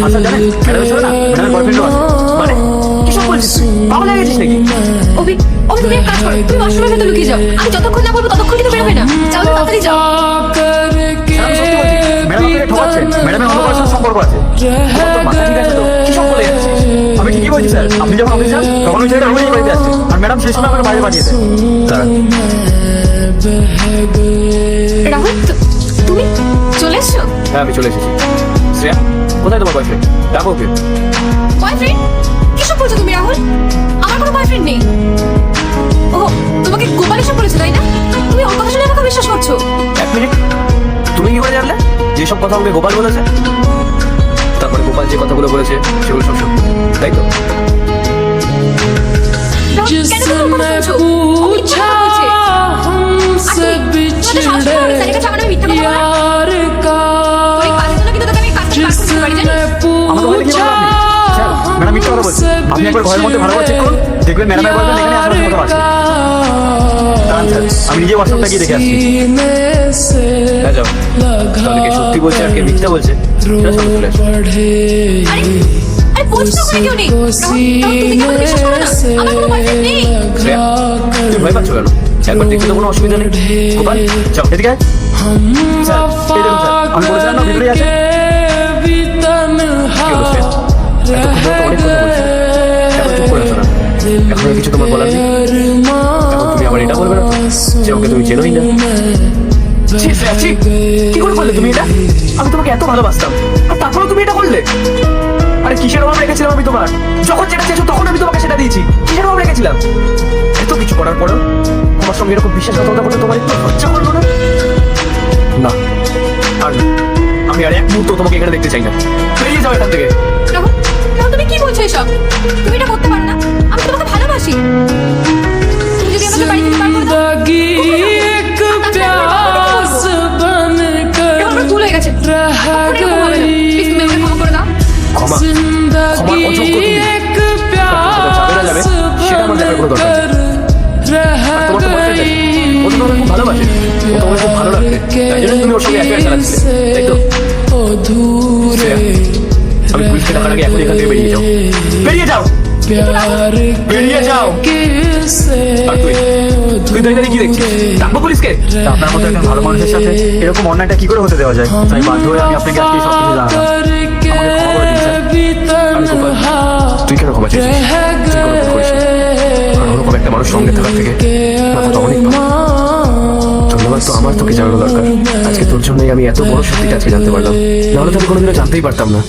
আচ্ছা জানেন ম্যাডামের সাথে না ম্যাডামের বয়ফ্রেন্ডও আছে। মানে কিসব বলছিস তুই? পাগল হয়ে গেছিস নাকি? অভি, অভি তুমি এক কাজ করো, তুমি ওয়াশরুমের ভেতর লুকিয়ে যাও। আমি যতক্ষণ না বলবো ততক্ষণ কিন্তু বের হবে না। যাও না, তাড়াতাড়ি যাও। আমি সত্যি বলছি, ম্যাডাম আপনাকে ঠকাচ্ছে। ম্যাডামের অন্য কারোর সাথে সম্পর্ক আছে। তোমার তো মাথা ঠিক আছে তো? কিসব বলে যাচ্ছিস? আমি ঠিকই বলছি স্যার। আপনি যখন অফিস যান তখন ওই ছেলেটা রোজই বাড়িতে আসছে, আর ম্যাডাম সেই সময় আমাকে বাইরে পাঠিয়ে দেয়। দাঁড়ান। রাহুল, তুমি চলে এসছো? হ্যাঁ আমি চলে এসেছি। শ্রেয়া, কোথায় তোমার বয়ফ্রেন্ড? ডাকো ওকে। বয়ফ্রেন্ড? কিসব বলছো তুমি রাহুল? আমার কোনো বয়ফ্রেন্ড নেই। ও, তোমাকে গোপাল এসব বলেছে তাই না? তুমি ওর কথা শুনে আমাকে বিশ্বাস করছো? এক মিনিট, তুমি কি করে জানলে যেসব কথা আমাকে গোপাল বলেছে? তারপরে গোপাল যে কথাগুলো বলেছে সেগুলো সব সত্যি, তাই তো? রাহুল, কেন তুমি ওর কথা শুনছো? ও মিথ্যা কথা বলছে। আন্টি, তোমাদের সাহস কত বড়? স্যারের কাছে আমার নামে মিথ্যা কথা বলা? তোর এই কাজের জন্য কিন্তু তোকে আমি কাজ থেকে বার করে দিতে পারি, জানিস? আমাকে বলে কি বলবো আপনি? স্যার, ম্যাডাম মিথ্যা কথা বলছে। আপনি একবার ঘরের মধ্যে ভালো করে চেক করুন, দেখবেন ম্যাডামের বয়ফ্রেন্ড এখানে আসার মতো আছে। দাঁড়ান স্যার, আমি নিজে ওয়াশরুমটা গিয়ে দেখে আসছি। হ্যাঁ যাও। তাহলে কে সত্যি বলছে আর কে মিথ্যা বলছে সেটা সামনে চলে আসবে। আরে, আরে বলছো না ওখানে কেউ নেই। রাহুল, তুমি কি আমাকে বিশ্বাস করো না? আমার কোনো বয়ফ্রেন্ড নেই। শ্রেয়া, তুমি ভয় পাচ্ছ কেন? একবার দেখতে তো কোনো অসুবিধা নেই। গোপাল, যাও এদিকে আয়। স্যার, এই দেখুন স্যার, আমি বলেছিলাম না ভিতরেই আছে। কি হলো শ্রেয়া? এতক্ষণ ধরে তো অনেক কথা বলছি, এখন চুপ করে আছো না? এখন আর কিছু তোমার বলার নেই? এখন তুমি আবার এটা বলবে না তো যে ওকে তুমি চেনোই না? ছি শ্রেয়া, ছি! কি করে করলে তুমি এটা? আমি তোমাকে এত ভালোবাসতাম আর তারপরেও তুমি এটা করলে? আরে কিসের অভাব রেখেছিলাম আমি তোমার? যখন যেটা চেয়েছো তখন আমি তোমাকে সেটা দিয়েছি। কিসের অভাব রেখেছিলাম? এত কিছু করার পরেও তোমার সঙ্গে এরকম বিশ্বাসঘাতকতা করতে তোমার একটু লজ্জা করলো না? না, আর না। আমি আর এক মুহূর্ত তোমাকে এখানে দেখতে চাই না। বেরিয়ে যাও এখান থেকে। রাহুল, রাহুল তুমি কি বলছো এসব? তুমি এটা করতে পারো না? আমি তোমাকে ভালোবাসি। তুমি যদি আমাকে বাড়ি থেকে বার করে দাও, আমার ভুল হয়ে গেছে। আর এরকম হবে না। প্লিজ তুমি আমাকে ক্ষমা করে দাও। ক্ষমা? ক্ষমার অযোগ্য তুমি। যাবে না যাবে সেটা আমার দেখার কোনো দরকার নেই। আর তোমার তো boyfriend আছে। ও তো তোমাকে খুব ভালোবাসে, ও তোমাকে খুব ভালো লাগবে, তাই জন্য তুমি ওর সঙ্গে অ্যাফেয়ার চালাচ্ছিলে, তাই তো? শ্রেয়া, আমি পুলিশকে ডাকার আগে এখন এখান থেকে বেরিয়ে যাও। বেরিয়ে যাও, বেরিয়ে যাও। আর তুই তুই দাঁড়িয়ে কি দেখছিস? ডাকবো পুলিশকে? আপনার মতো একজন ভালো মানুষের সাথে এরকম অন্যায়টা কি করে হতে দেওয়া যায়? তাই বাধ্য হয়ে আমি আপনাকে আজকে সব কিছু জানালাম। আমাকে ক্ষমা করে দিন স্যার। আমি গোপাল, তুই কেন ক্ষমা চেয়েছিস? তুই কোনো ভুল করিস নি। আর ওরকম একটা মানুষ সঙ্গে থাকার থেকে ব্যাপারটা অনেক ভালো। ধন্যবাদ তো আমার, তোকে জানানো দরকার। আজকে তোর জন্যই আমি এত বড় সত্যিটা আজকে জানতে পারলাম, নাহলে তো আমি কোনোদিনও জানতেই পারতাম না।